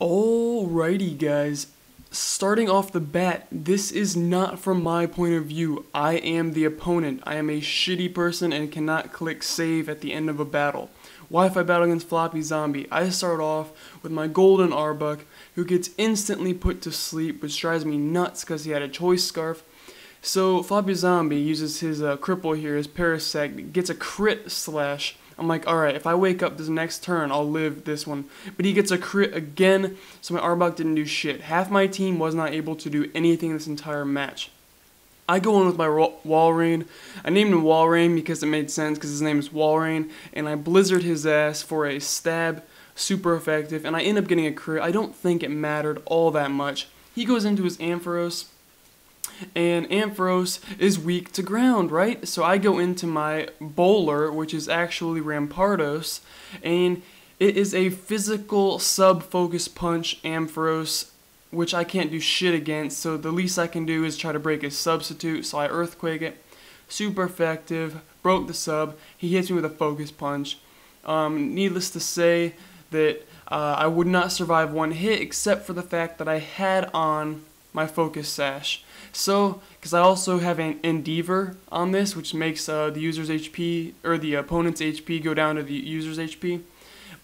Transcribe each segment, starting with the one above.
Alrighty guys, starting off the bat, this is not from my point of view. I am the opponent. I am a shitty person and cannot click save at the end of a battle. Wi-Fi battle against FloppyZombii. I start off with my golden Arbuck, who gets instantly put to sleep, which drives me nuts because he had a choice scarf. So FloppyZombii uses his cripple here, his parasect, gets a crit slash. I'm like, alright, if I wake up this next turn, I'll live this one. But he gets a crit again, so my Arbok didn't do shit. Half my team was not able to do anything this entire match. I go in with my Walrein. I named him Walrein because it made sense, because his name is Walrein. And I blizzard his ass for a stab, super effective, and I end up getting a crit. I don't think it mattered all that much. He goes into his Ampharos. And Ampharos is weak to ground, right? So I go into my bowler, which is actually Rampardos, and it is a physical sub-focus punch Ampharos, which I can't do shit against, so the least I can do is try to break his substitute, so I earthquake it. Super effective, broke the sub, he hits me with a focus punch. Needless to say that I would not survive one hit, except for the fact that I had on my focus sash. So, because I also have an Endeavor on this, which makes the user's HP, or the opponent's HP go down to the user's HP,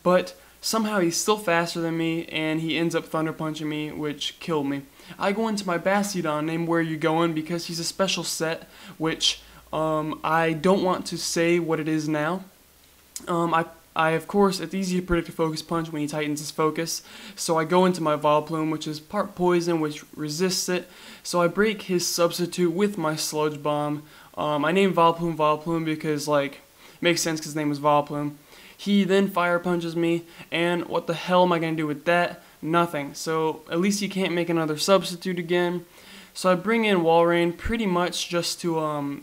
but somehow he's still faster than me, and he ends up thunder punching me, which killed me. I go into my Bastiodon, named Where You Going, because he's a special set, which I don't want to say what it is now. Of course, it's easy to predict a focus punch when he tightens his focus, so I go into my Vileplume, which is part poison, which resists it, so I break his substitute with my Sludge Bomb. I named Vileplume Vileplume because, like, it makes sense because his name was Vileplume. He then fire punches me, and what the hell am I going to do with that? Nothing. So at least he can't make another substitute again. So I bring in Walrein pretty much just to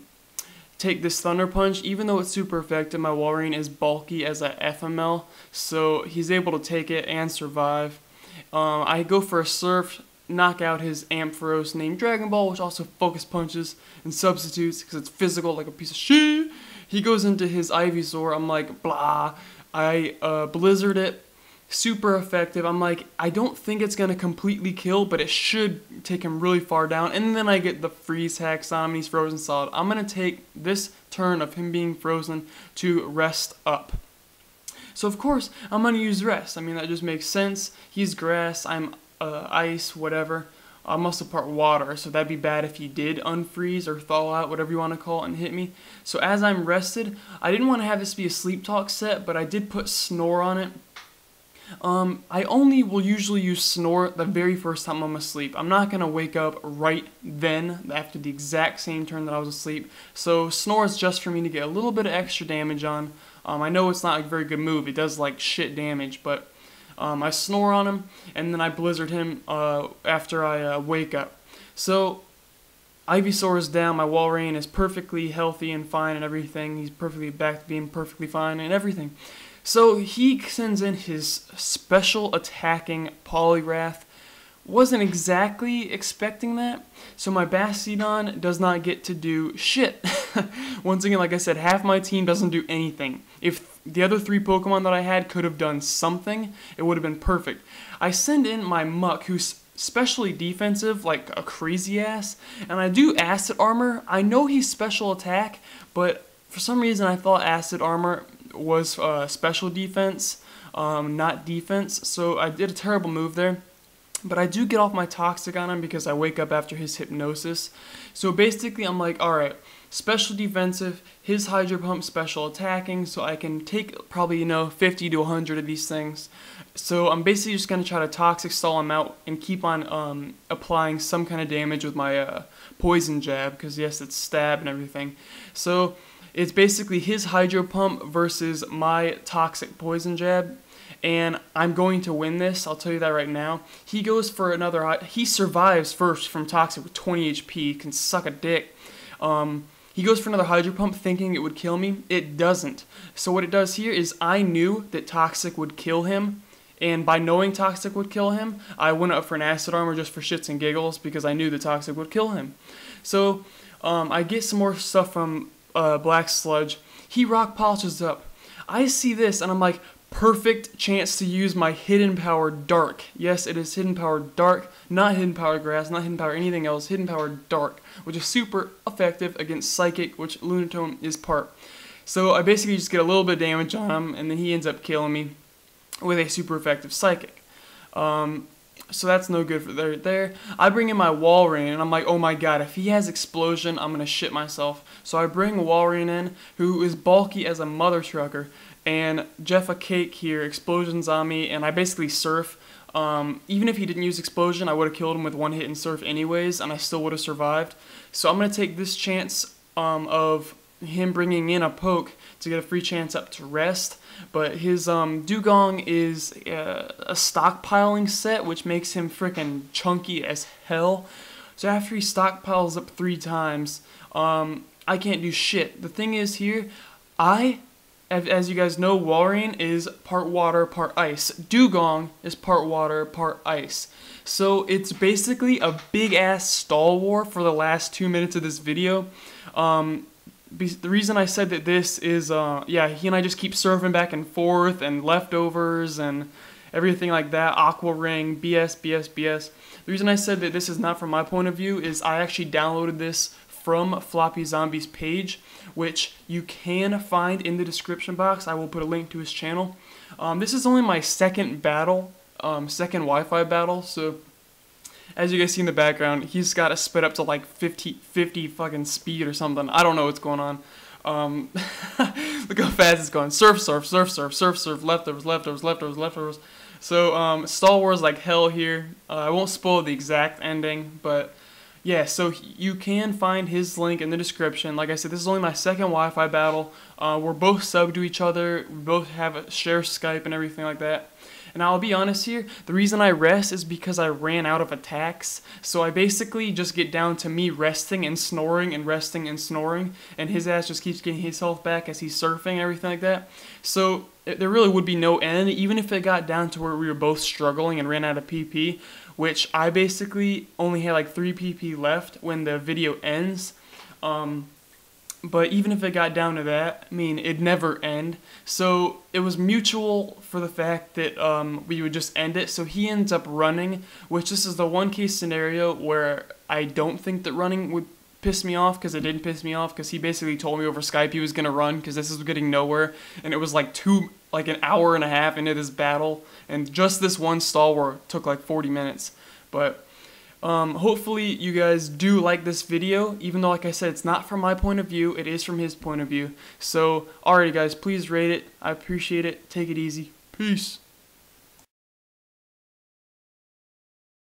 take this Thunder Punch. Even though it's super effective, my Walrein is bulky as a FML, so he's able to take it and survive. I go for a Surf, knock out his Ampharos named Dragon Ball, which also focus punches and substitutes because it's physical like a piece of shit. He goes into his Ivysaur. I'm like, blah. I blizzard it. Super effective. I'm like, I don't think it's going to completely kill, but it should take him really far down. And then I get the freeze hacks on him, and he's frozen solid. I'm going to take this turn of him being frozen to rest up. So of course, I'm going to use rest. I mean, that just makes sense. He's grass, I'm ice, whatever. I'm also part water, so that'd be bad if he did unfreeze or thaw out, whatever you want to call it, and hit me. So as I'm rested, I didn't want to have this be a sleep talk set, but I did put snore on it. I only will usually use snore the very first time I'm asleep. I'm not going to wake up right then after the exact same turn that I was asleep. So snore is just for me to get a little bit of extra damage on. I know it's not a very good move. It does like shit damage, but I snore on him, and then I blizzard him after I wake up. So Ivysaur is down, my Walrein is perfectly healthy and fine and everything. He's perfectly back to being perfectly fine and everything. So he sends in his special attacking Polywrath. Wasn't exactly expecting that. So my Bastiodon does not get to do shit. Once again, like I said, half my team doesn't do anything. If the other three Pokemon that I had could have done something, it would have been perfect. I send in my Muck, who's specially defensive, like a crazy ass, and I do Acid Armor. I know he's special attack, but for some reason I thought Acid Armor was special defense, not defense, so I did a terrible move there. But I do get off my Toxic on him because I wake up after his Hypnosis. So basically I'm like, alright, special defensive, his Hydro Pump special attacking, so I can take probably, 50 to 100 of these things. So I'm basically just going to try to Toxic stall him out and keep on applying some kind of damage with my Poison Jab, because yes, it's stab and everything. So it's basically his Hydro Pump versus my Toxic Poison Jab. And I'm going to win this, I'll tell you that right now. He goes for another, he survives first from Toxic with 20 HP, can suck a dick. He goes for another Hydro Pump thinking it would kill me. It doesn't. So what it does here is I knew that Toxic would kill him. And by knowing Toxic would kill him, I went up for an Acid Armor just for shits and giggles because I knew that Toxic would kill him. So I get some more stuff from Black Sludge. He rock polishes up. I see this and I'm like, perfect chance to use my hidden power dark. Yes, it is hidden power dark, not hidden power grass, not hidden power anything else, hidden power dark, which is super effective against psychic, which Lunatone is part. So I basically just get a little bit of damage on him, and then he ends up killing me with a super effective psychic. So that's no good for there. I bring in my Walrein, and I'm like, oh my god, if he has explosion, I'm gonna shit myself. So I bring Walrein in, who is bulky as a mother trucker, and Jeff a Cake here explosions on me, and I basically surf. Even if he didn't use explosion, I would have killed him with one hit and surf anyways, and I still would have survived. So I'm gonna take this chance of him bringing in a poke to get a free chance up to rest, but his dugong is a stockpiling set, which makes him freaking chunky as hell. So after he stockpiles up 3 times, I can't do shit. The thing is here, as you guys know, Walrein is part water, part ice. Dugong is part water, part ice. So it's basically a big ass stall war for the last 2 minutes of this video. The reason I said that this is, yeah, he and I just keep surfing back and forth, and leftovers, and everything like that, Aqua Ring, BS, BS, BS. The reason I said that this is not from my point of view is I actually downloaded this from FloppyZombie's page, which you can find in the description box. I will put a link to his channel. This is only my second battle, second Wi-Fi battle, so as you guys see in the background, he's got to spit up to like 50 fucking speed or something. I don't know what's going on. Look how fast it's going. Surf, surf, surf, surf, surf, surf, leftovers, leftovers, leftovers, leftovers. So, Star Wars like hell here. I won't spoil the exact ending, but yeah, so you can find his link in the description. Like I said, this is only my second Wi-Fi battle. We're both subbed to each other. We both share Skype and everything like that. And I'll be honest here, the reason I rest is because I ran out of attacks. So I basically just get down to me resting and snoring and resting and snoring, and his ass just keeps getting his health back as he's surfing and everything like that. So there really would be no end, even if it got down to where we were both struggling and ran out of PP, which I basically only had like 3 PP left when the video ends. But even if it got down to that, I mean, it'd never end. So it was mutual for the fact that we would just end it. So he ends up running, which this is the one case scenario where I don't think that running would piss me off, because it didn't piss me off, because he basically told me over Skype he was going to run because this is getting nowhere. And it was like an hour and a half into this battle, and just this one stall war took like 40 minutes. But hopefully you guys do like this video, even though, like I said, it's not from my point of view, it is from his point of view. So, alrighty guys, please rate it. I appreciate it. Take it easy. Peace.